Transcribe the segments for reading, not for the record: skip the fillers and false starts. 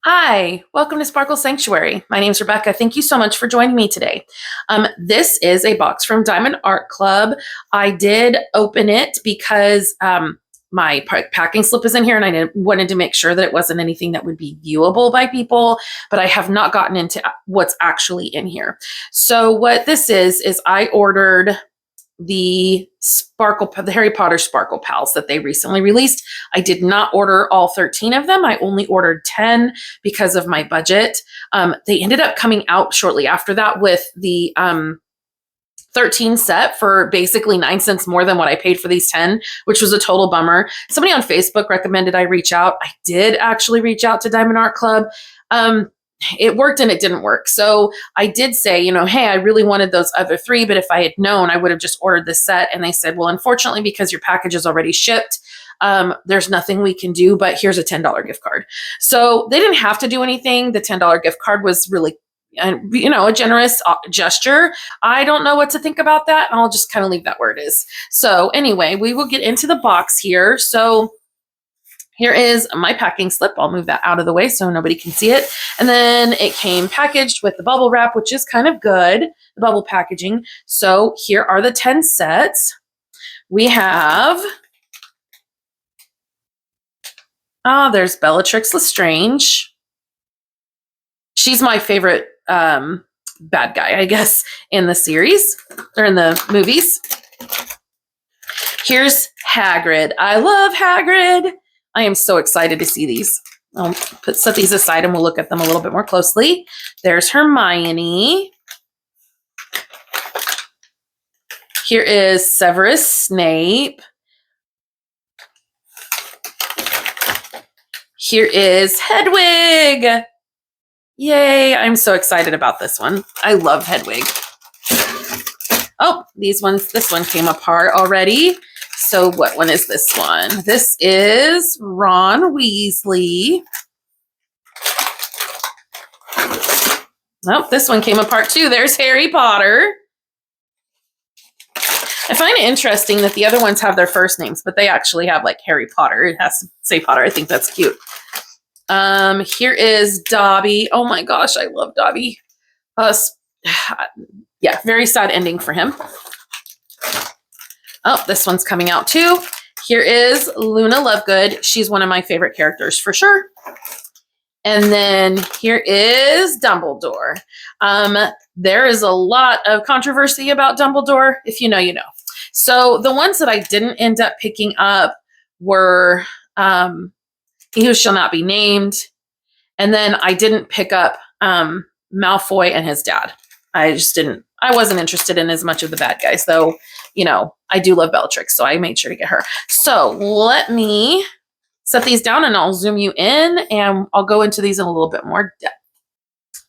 Hi, welcome to Sparkle.Sanctuary. My name's Rebecca. Thank you so much for joining me today. This is a box from Diamond Art Club. I did open it because my packing slip is in here and I wanted to make sure that it wasn't anything that would be viewable by people, but I have not gotten into what's actually in here. So what this is I ordered the Harry Potter Sparkle Pals that they recently released. I did not order all 13 of them. I only ordered 10 because of my budget. They ended up coming out shortly after that with the 13 set for basically 9 cents more than what I paid for these 10, which was a total bummer. Somebody on Facebook recommended I reach out. I did actually reach out to Diamond Art Club. It worked and it didn't work. So I did say, hey, I really wanted those other 3, but if I had known, I would have just ordered this set. And they said, well, unfortunately, because your package is already shipped, there's nothing we can do, but here's a $10 gift card. So they didn't have to do anything. The $10 gift card was really, a generous gesture. I don't know what to think about that. I'll just kind of leave that where it is. So anyway, we will get into the box here. So here is my packing slip. I'll move that out of the way so nobody can see it. And then it came packaged with the bubble wrap, which is kind of good, the bubble packaging. So here are the 10 sets. We have, there's Bellatrix Lestrange. She's my favorite bad guy, I guess, in the series or in the movies. Here's Hagrid. I love Hagrid. I am so excited to see these. I'll set these aside and we'll look at them a little bit more closely. There's Hermione. Here is Severus Snape. Here is Hedwig. Yay, I'm so excited about this one. I love Hedwig. Oh, this one came apart already. So what one is this one? This is Ron Weasley. Oh, this one came apart too. There's Harry Potter. I find it interesting that the other ones have their first names, but they actually have like Harry Potter. It has to say Potter. I think that's cute. Here is Dobby. Oh my gosh, I love Dobby. Yeah, very sad ending for him. Oh, this one's coming out too. Here is Luna Lovegood. She's one of my favorite characters for sure. And then here is Dumbledore. There is a lot of controversy about Dumbledore. If you know, you know. So the ones that I didn't end up picking up were He Who Shall Not Be Named. And then I didn't pick up Malfoy and his dad. I wasn't interested in as much of the bad guys, though, I do love Bellatrix, so I made sure to get her. So let me set these down and I'll zoom you in and I'll go into these in a little bit more depth.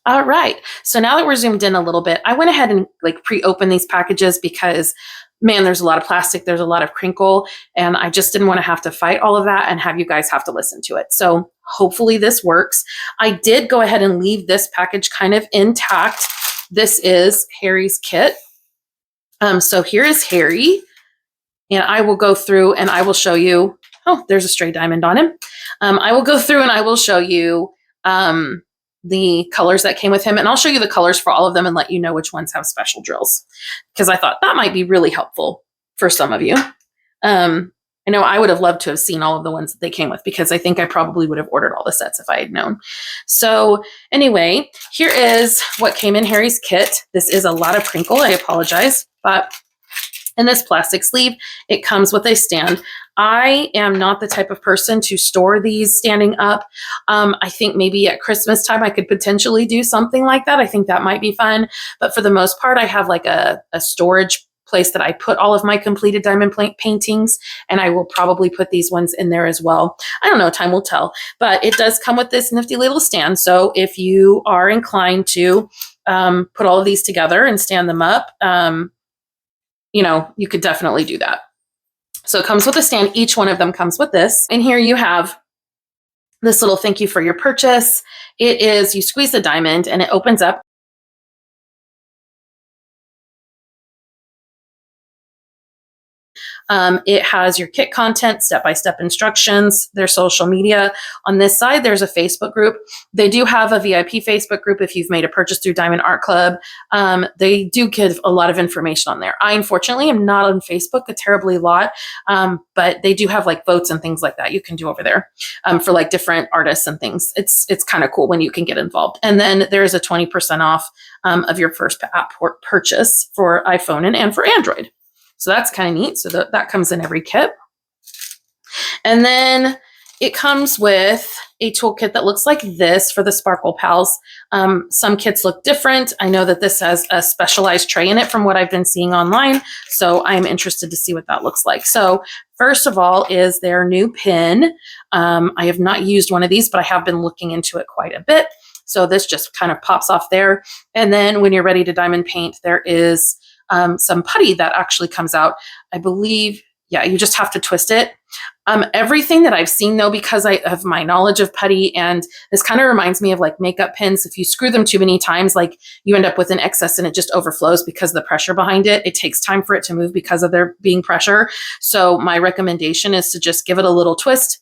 All right. So now that we're zoomed in a little bit, I went ahead and pre-opened these packages because, man, there's a lot of plastic, there's a lot of crinkle, and I just didn't want to have to fight all of that and have you guys have to listen to it. So hopefully this works. I did go ahead and leave this package kind of intact. This is Harry's kit. So here is Harry, and I will go through and I will show you, oh, there's a stray diamond on him. I will go through and I will show you the colors that came with him, and I'll show you the colors for all of them and let you know which ones have special drills, because I thought that might be really helpful for some of you. I know I would have loved to have seen all of the ones that they came with, because I think I probably would have ordered all the sets if I had known. So anyway, here is what came in Harry's kit. This is a lot of crinkle. I apologize, but in this plastic sleeve, it comes with a stand. I am not the type of person to store these standing up. I think maybe at Christmas time, I could potentially do something like that. I think that might be fun. But for the most part, I have like a storage place that I put all of my completed diamond paintings, and I will probably put these ones in there as well. I don't know, time will tell, but it does come with this nifty little stand. So if you are inclined to put all of these together and stand them up, you could definitely do that. So it comes with a stand. Each one of them comes with this. And here you have this little thank you for your purchase. It is, you squeeze the diamond and it opens up. It has your kit content, step-by-step instructions, their social media. On this side, there's a Facebook group. They do have a VIP Facebook group if you've made a purchase through Diamond Art Club. They do give a lot of information on there. I, unfortunately, am not on Facebook a terribly lot, but they do have like votes and things like that you can do over there for like different artists and things. It's kind of cool when you can get involved. And then there is a 20% off of your first app purchase for iPhone and for Android. So that's kind of neat. So that comes in every kit. And then it comes with a toolkit that looks like this for the Sparkle Pals. Some kits look different. I know that this has a specialized tray in it from what I've been seeing online. So I'm interested to see what that looks like. So first of all is their new pin. I have not used one of these, but I have been looking into it quite a bit. So this just kind of pops off there. And then when you're ready to diamond paint, there is some putty that actually comes out. I believe, yeah, you just have to twist it. Everything that I've seen though, because I have my knowledge of putty, and this kind of reminds me of like makeup pins. If you screw them too many times, like you end up with an excess and it just overflows because of the pressure behind it. It takes time for it to move because of there being pressure. So my recommendation is to just give it a little twist,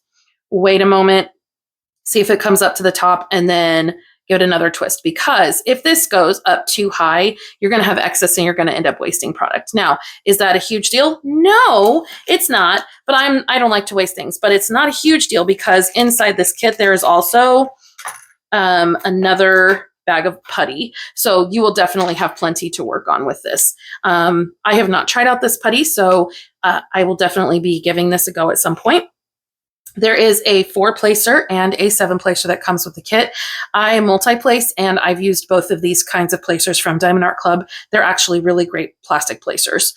wait a moment, see if it comes up to the top, and then give it another twist, because if this goes up too high, you're going to have excess and you're going to end up wasting product. Now, is that a huge deal? No, it's not, but I don't like to waste things, but it's not a huge deal because inside this kit, there is also another bag of putty. So you will definitely have plenty to work on with this. I have not tried out this putty, so I will definitely be giving this a go at some point. There is a 4-placer and a 7-placer that comes with the kit. I multi-place, and I've used both of these kinds of placers from Diamond Art Club. They're actually really great plastic placers.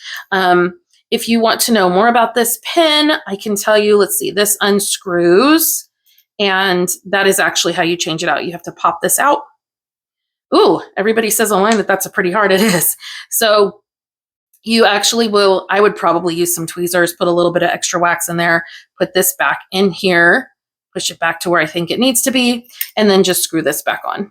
If you want to know more about this pin, I can tell you, let's see, this unscrews, and that is actually how you change it out. You have to pop this out. Ooh, everybody says online that that's a pretty hard. It is. So you actually will, I would probably use some tweezers, put a little bit of extra wax in there, put this back in here, push it back to where I think it needs to be, and then just screw this back on.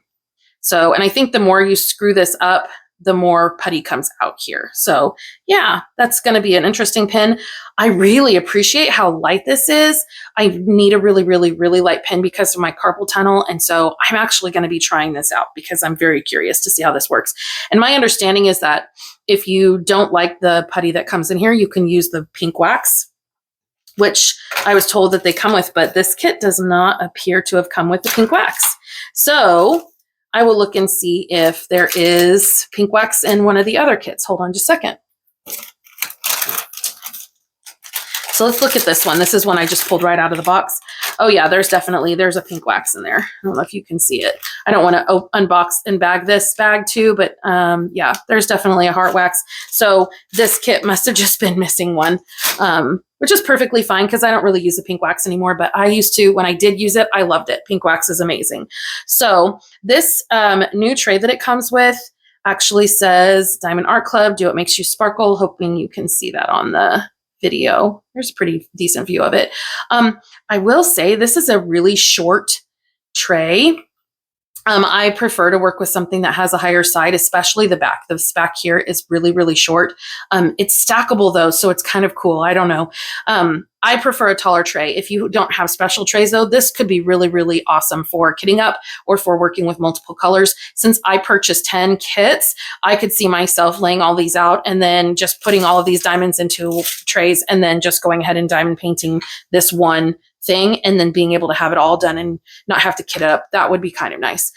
So, and I think the more you screw this up, the more putty comes out here. So yeah, that's going to be an interesting pin. I really appreciate how light this is. I need a really, really, really light pin because of my carpal tunnel. And so I'm actually going to be trying this out because I'm very curious to see how this works. And my understanding is that if you don't like the putty that comes in here, you can use the pink wax, which I was told that they come with, but this kit does not appear to have come with the pink wax. So I will look and see if there is pink wax in one of the other kits. Hold on just a second. So let's look at this one. This is one I just pulled right out of the box. Oh yeah, there's a pink wax in there. I don't know if you can see it. I don't want to unbox and bag this bag too, but yeah, there's definitely a heart wax. So this kit must have just been missing one, which is perfectly fine because I don't really use the pink wax anymore, but I used to. When I did use it, I loved it. Pink wax is amazing. So this new tray that it comes with actually says Diamond Art Club, do what makes you sparkle. Hoping you can see that on the video. There's a pretty decent view of it. I will say this is a really short tray. I prefer to work with something that has a higher side, especially the back. The back here is really, really short. It's stackable though, so it's kind of cool. I don't know. I prefer a taller tray. If you don't have special trays though, this could be really, really awesome for kitting up or for working with multiple colors. Since I purchased 10 kits, I could see myself laying all these out and then just putting all of these diamonds into trays and then just going ahead and diamond painting this one thing and then being able to have it all done and not have to kit it up. That would be kind of nice.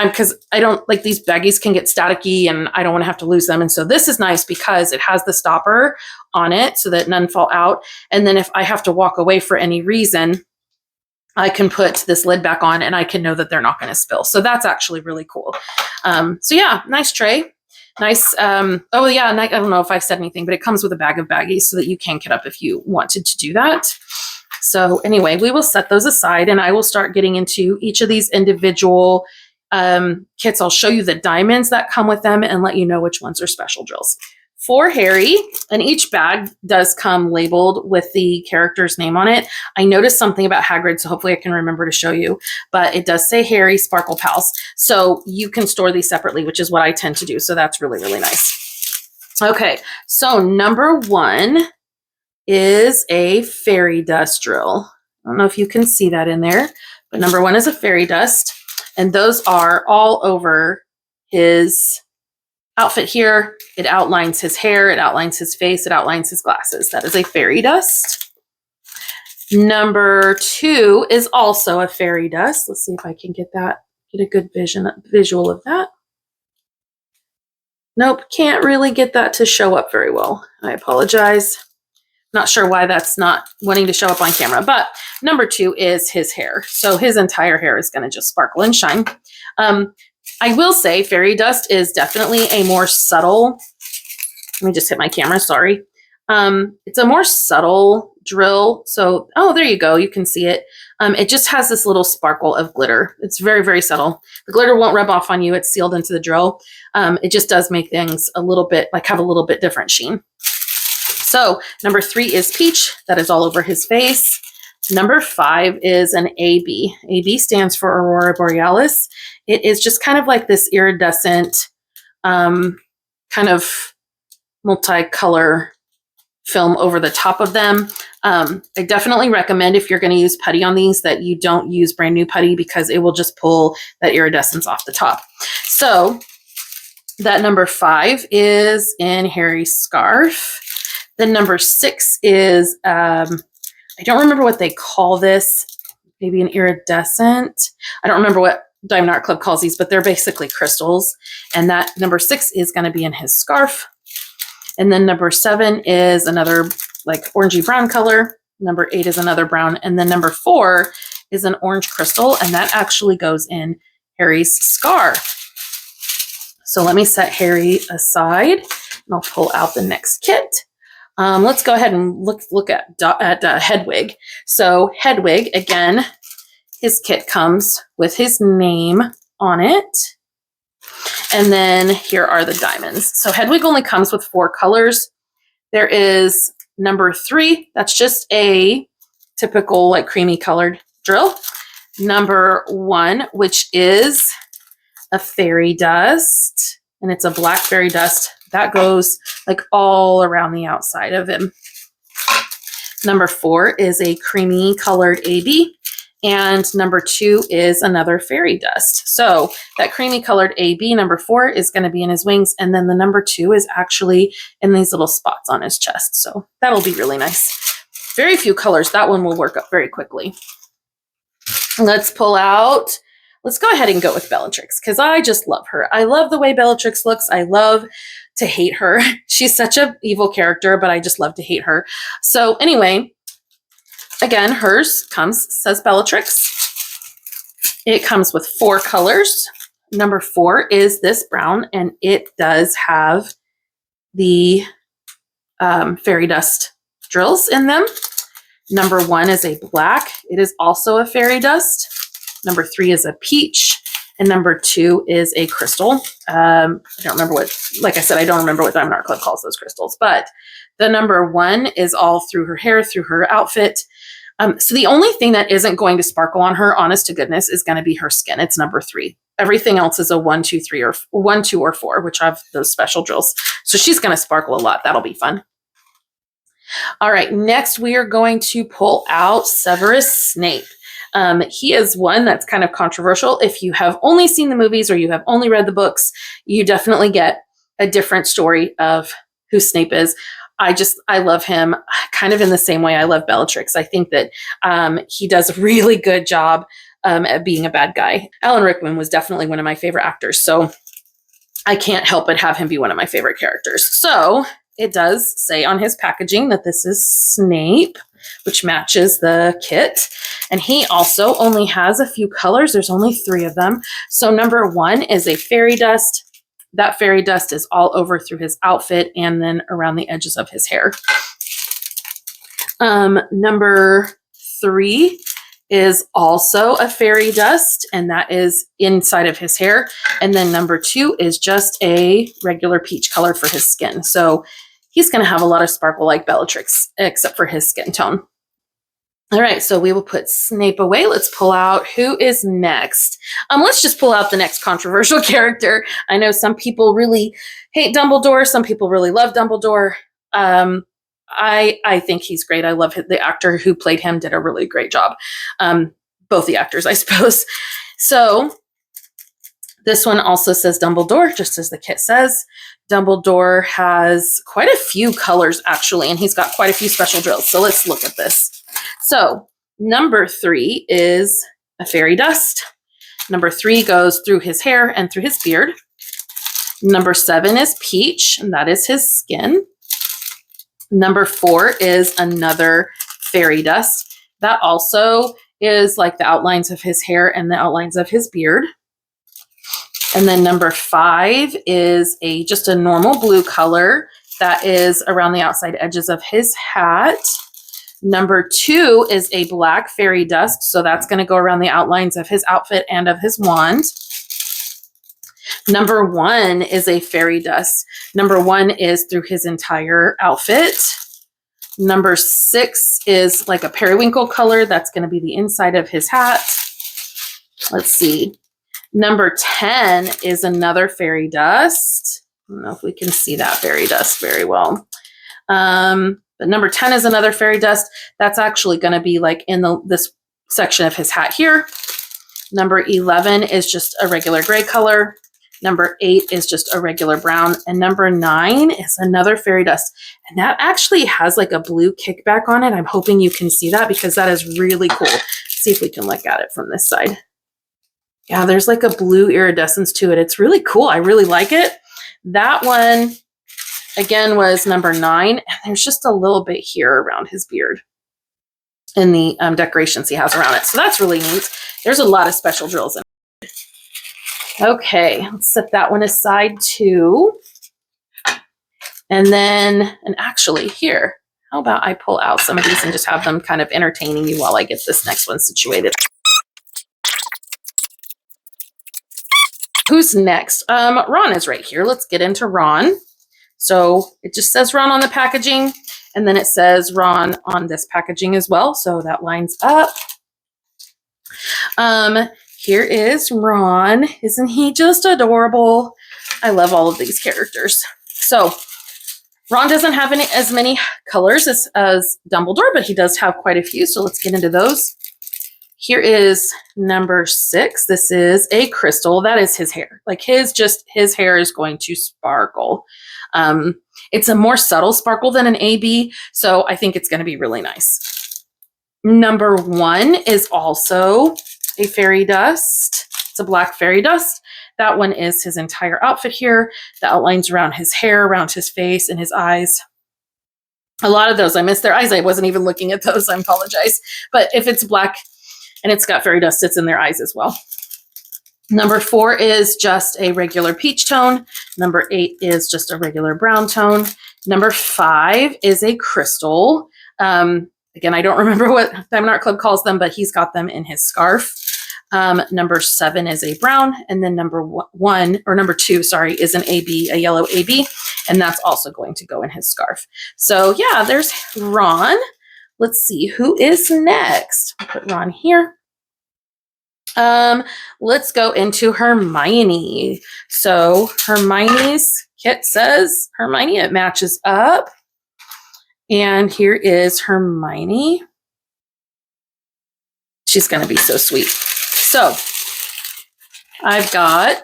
Because I don't like these baggies can get staticky and I don't want to have to lose them. And so this is nice because it has the stopper on it so that none fall out. And then if I have to walk away for any reason, I can put this lid back on and I can know that they're not going to spill. So that's actually really cool. So yeah, nice tray. Nice. Oh yeah. And I don't know if I've said anything, but it comes with a bag of baggies so that you can kit up if you wanted to do that. So anyway, we will set those aside and I will start getting into each of these individual kits. I'll show you the diamonds that come with them and let you know which ones are special drills. For Harry, and each bag does come labeled with the character's name on it. I noticed something about Hagrid, so hopefully I can remember to show you, but it does say Harry Sparkle Pals. So you can store these separately, which is what I tend to do. So that's really, really nice. Okay, so number one is a fairy dust drill. I don't know if you can see that in there, but number 1 is a fairy dust. And those are all over his outfit here. It outlines his hair, it outlines his face, it outlines his glasses. That is a fairy dust. Number 2 is also a fairy dust. Let's see if I can get a good visual of that. Nope, can't really get that to show up very well. I apologize. Not sure why that's not wanting to show up on camera, but number 2 is his hair. So his entire hair is going to just sparkle and shine. I will say fairy dust is definitely a more subtle, let me just hit my camera, sorry. It's a more subtle drill. So, oh, there you go. You can see it. It just has this little sparkle of glitter. It's very, very subtle. The glitter won't rub off on you. It's sealed into the drill. It just does make things a little bit, like have a little bit different sheen. So number 3 is peach. That is all over his face. Number 5 is an AB. AB stands for Aurora Borealis. It is just kind of like this iridescent, kind of multicolor film over the top of them. I definitely recommend if you're going to use putty on these that you don't use brand new putty because it will just pull that iridescence off the top. So that number 5 is in Harry's scarf. Then number 6 is, I don't remember what they call this, maybe an iridescent. I don't remember what Diamond Art Club calls these, but they're basically crystals. And that number 6 is going to be in his scarf. And then number 7 is another like orangey brown color. Number 8 is another brown. And then number 4 is an orange crystal. And that actually goes in Harry's scarf. So let me set Harry aside and I'll pull out the next kit. Let's go ahead and look at Hedwig. So Hedwig, again, his kit comes with his name on it. And then here are the diamonds. So Hedwig only comes with 4 colors. There is number 3. That's just a typical like creamy colored drill. Number 1, which is a fairy dust. And it's a black fairy dust. That goes like all around the outside of him. Number 4 is a creamy colored AB. And number 2 is another fairy dust. So that creamy colored AB, number 4, is going to be in his wings. And then the number 2 is actually in these little spots on his chest. So that'll be really nice. Very few colors. That one will work up very quickly. Let's pull out. Let's go ahead and go with Bellatrix because I just love her. I love the way Bellatrix looks. I love to hate her. She's such an evil character, but I just love to hate her. So anyway, again, hers says Bellatrix. It comes with 4 colors. Number 4 is this brown, and it does have the fairy dust drills in them. Number 1 is a black. It is also a fairy dust. Number 3 is a peach. And number 2 is a crystal. I don't remember what, like I said, I don't remember what Diamond Art Club calls those crystals. But the number 1 is all through her hair, through her outfit. So the only thing that isn't going to sparkle on her, honest to goodness, is going to be her skin. It's number 3. Everything else is a 1, 2, 3, or 1, 2, or 4, which have those special drills. So she's going to sparkle a lot. That'll be fun. All right, next we are going to pull out Severus Snape. He is one that's kind of controversial. If you have only seen the movies or you have only read the books, you definitely get a different story of who Snape is. I love him kind of in the same way I love Bellatrix. I think that he does a really good job at being a bad guy. Alan Rickman was definitely one of my favorite actors, so I can't help but have him be one of my favorite characters. So it does say on his packaging that this is Snape, which matches the kit. And he also only has a few colors. There's only 3 of them. So number 1 is a fairy dust. That fairy dust is all over through his outfit and then around the edges of his hair. Number 3 is also a fairy dust, and that is inside of his hair. And then number 2 is just a regular peach color for his skin. So he's going to have a lot of sparkle like Bellatrix, except for his skin tone. All right, so we will put Snape away. Let's pull out who is next. Let's just pull out the next controversial character. I know some people really hate Dumbledore. Some people really love Dumbledore. I think he's great. I love the actor who played him did a really great job. Both the actors, I suppose. So this one also says Dumbledore, just as the kit says. Dumbledore has quite a few colors, actually, and he's got quite a few special drills. So let's look at this. So number 3 is a fairy dust. Number 3 goes through his hair and through his beard. Number 7 is peach, and that is his skin. Number 4 is another fairy dust. That also is like the outlines of his hair and the outlines of his beard. And then number 5 is just a normal blue color that is around the outside edges of his hat. Number 2 is a black fairy dust. So that's going to go around the outlines of his outfit and of his wand. Number 1 is a fairy dust. Number 1 is through his entire outfit. Number 6 is like a periwinkle color. That's going to be the inside of his hat. Let's see. Number 10 is another fairy dust. I don't know if we can see that fairy dust very well. But number 10 is another fairy dust. That's actually going to be like in this section of his hat here. Number 11 is just a regular gray color. Number 8 is just a regular brown. And number 9 is another fairy dust. And that actually has like a blue kickback on it. I'm hoping you can see that because that is really cool. Let's see if we can look at it from this side. Yeah, there's like a blue iridescence to it. It's really cool. I really like it. That one, again, was number 9. And there's just a little bit here around his beard in the decorations he has around it. So that's really neat. There's a lot of special drills in it. Okay, let's set that one aside too. And then, and actually here, how about I pull out some of these and just have them kind of entertaining you while I get this next one situated. Who's next? Ron is right here. Let's get into Ron. So it just says Ron on the packaging, and then it says Ron on this packaging as well. So that lines up. Here is Ron. Isn't he just adorable? I love all of these characters. So Ron doesn't have as many colors as Dumbledore, but he does have quite a few. So let's get into those. Here is number 6. This is a crystal. That is his hair. Like his hair is going to sparkle. It's a more subtle sparkle than an AB, so I think it's going to be really nice. Number 1 is also a fairy dust. It's a black fairy dust. That one is his entire outfit here. The outlines around his hair, around his face, and his eyes. A lot of those, I missed their eyes. I wasn't even looking at those. I apologize. But if it's black and it's got fairy dust, it's in their eyes as well. Number 4 is just a regular peach tone. Number 8 is just a regular brown tone. Number 5 is a crystal. Again, I don't remember what Diamond Art Club calls them, but he's got them in his scarf. Number 7 is a brown, and then number 2, sorry, is an AB, a yellow AB, and that's also going to go in his scarf. So yeah, there's Ron. Let's see who is next. I'll put Ron here. Let's go into Hermione. So Hermione's kit says Hermione, it matches up. And here is Hermione. She's going to be so sweet. So I've got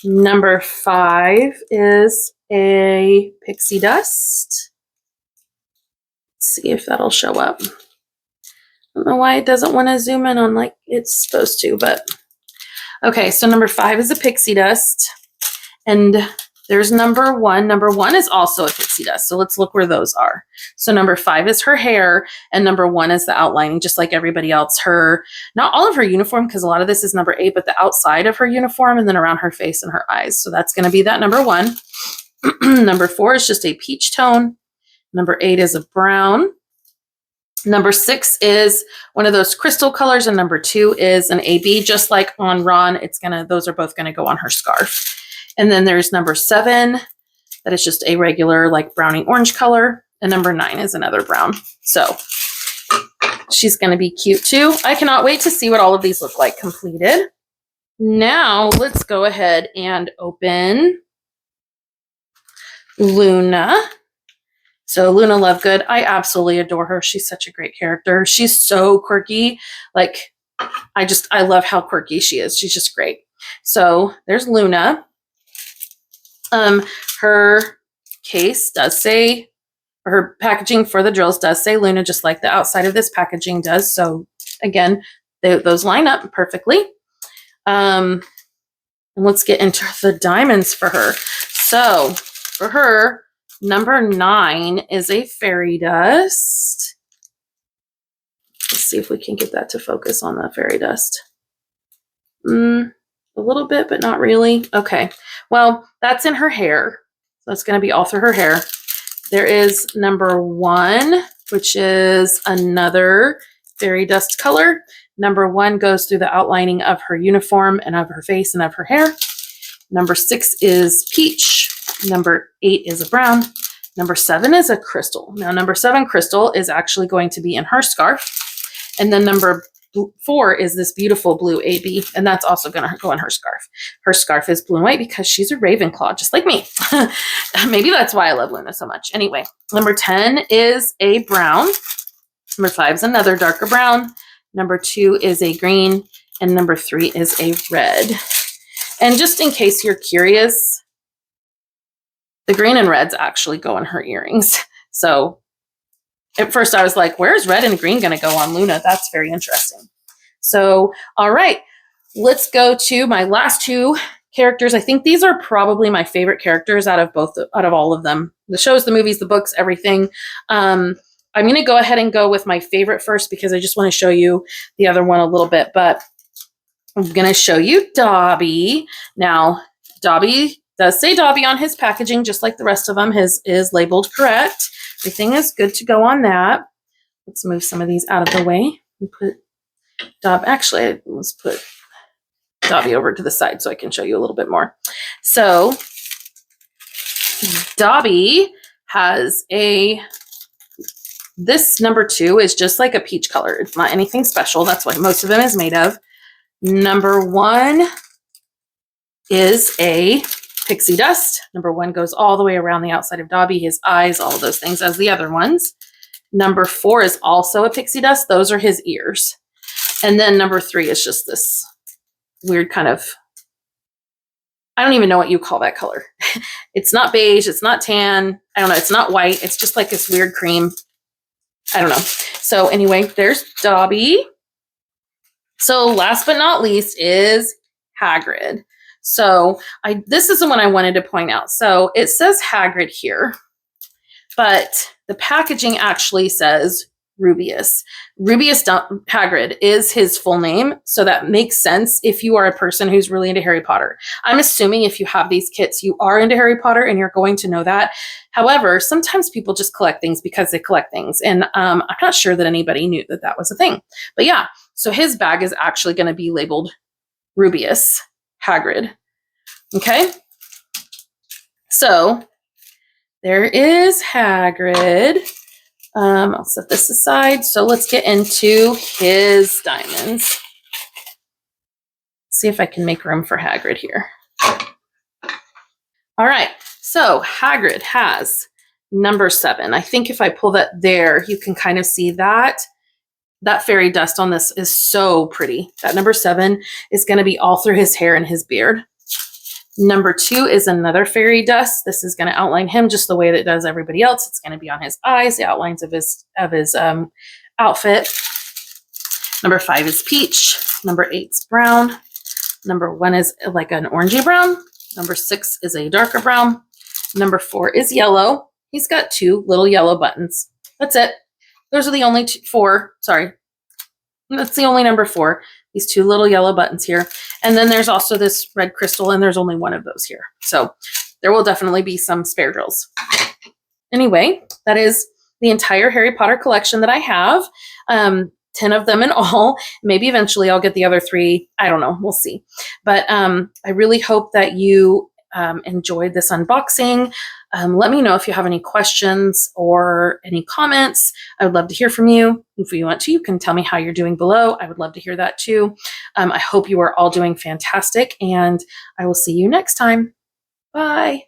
number 5 is a pixie dust. Let's see if that'll show up. I don't know why it doesn't want to zoom in on like it's supposed to, but okay. So number 5 is a pixie dust, and there's number 1. Number 1 is also a pixie dust. So let's look where those are. So number 5 is her hair, and number 1 is the outlining, just like everybody else. Not all of her uniform, because a lot of this is number 8, but the outside of her uniform, and then around her face and her eyes. So that's going to be that number 1. Number 4 is just a peach tone. Number 8 is a brown. Number 6 is one of those crystal colors, and number 2 is an AB, just like on Ron. Those are both gonna go on her scarf. And then there's number 7, that is just a regular like browning orange color, and number 9 is another brown. So she's gonna be cute too. I cannot wait to see what all of these look like completed. Now let's go ahead and open Luna. So Luna Lovegood, I absolutely adore her. She's such a great character. She's so quirky. Like, I love how quirky she is. She's just great. So there's Luna. Her case does say, or her packaging for the drills does say Luna, just like the outside of this packaging does. So again, those line up perfectly. And let's get into the diamonds for her. So for her, number 9 is a fairy dust. Let's see if we can get that to focus on the fairy dust. A little bit, but not really. Okay. Well, that's in her hair. So it's going to be all through her hair. There is number 1, which is another fairy dust color. Number 1 goes through the outlining of her uniform and of her face and of her hair. Number 6 is peach. Number 8 is a brown. Number 7 is a crystal. Now, number 7 crystal is actually going to be in her scarf. And then number 4 is this beautiful blue AB, and that's also going to go in her scarf. Her scarf is blue and white because she's a Ravenclaw, just like me. Maybe that's why I love Luna so much. Anyway, number 10 is a brown. Number 5 is another darker brown. Number 2 is a green, and number 3 is a red. And just in case you're curious, the green and reds actually go in her earrings. So at first I was like, where's red and green going to go on Luna? That's very interesting. So, all right, let's go to my last 2 characters. I think these are probably my favorite characters out of all of them. The shows, the movies, the books, everything. I'm going to go ahead and go with my favorite first because I just want to show you the other one a little bit, but I'm going to show you Dobby. Now, Dobby does say Dobby on his packaging, just like the rest of them. His is labeled correct. Everything is good to go on that. Let's move some of these out of the way and put Dobby. Actually, let's put Dobby over to the side so I can show you a little bit more. So Dobby has this number 2 is just like a peach color. It's not anything special. That's what most of them is made of. Number 1 is a pixie dust. Number 1 goes all the way around the outside of Dobby, his eyes, all of those things as the other ones. Number 4 is also a pixie dust. Those are his ears. And then number 3 is just this weird kind of, I don't even know what you call that color. It's not beige. It's not tan. I don't know. It's not white. It's just like this weird cream. I don't know. So anyway, there's Dobby. So last but not least is Hagrid. So this is the one I wanted to point out. So it says Hagrid here, but the packaging actually says Rubius. Hagrid is his full name, so that makes sense if you are a person who's really into Harry Potter. I'm assuming if you have these kits, you are into Harry Potter and you're going to know that. However, sometimes people just collect things because they collect things, and I'm not sure that anybody knew that that was a thing. But yeah, so his bag is actually going to be labeled Rubius Hagrid. Okay, so there is Hagrid. I'll set this aside. So let's get into his diamonds. See if I can make room for Hagrid here. All right, so Hagrid has number 7. I think if I pull that there, you can kind of see that. That fairy dust on this is so pretty. That number 7 is going to be all through his hair and his beard. Number 2 is another fairy dust. This is going to outline him just the way that it does everybody else. It's going to be on his eyes, the outlines of his outfit. Number 5 is peach. Number 8 is brown. Number 1 is like an orangey brown. Number 6 is a darker brown. Number 4 is yellow. He's got 2 little yellow buttons. That's it. Those are the only 4. Sorry. That's the only number 4. These 2 little yellow buttons here. And then there's also this red crystal, and there's only 1 of those here. So there will definitely be some spare drills. Anyway, that is the entire Harry Potter collection that I have. 10 of them in all. Maybe eventually I'll get the other 3. I don't know. We'll see. But I really hope that you enjoyed this unboxing. Let me know if you have any questions or any comments. I would love to hear from you. If you want to, you can tell me how you're doing below. I would love to hear that too. I hope you are all doing fantastic, and I will see you next time. Bye.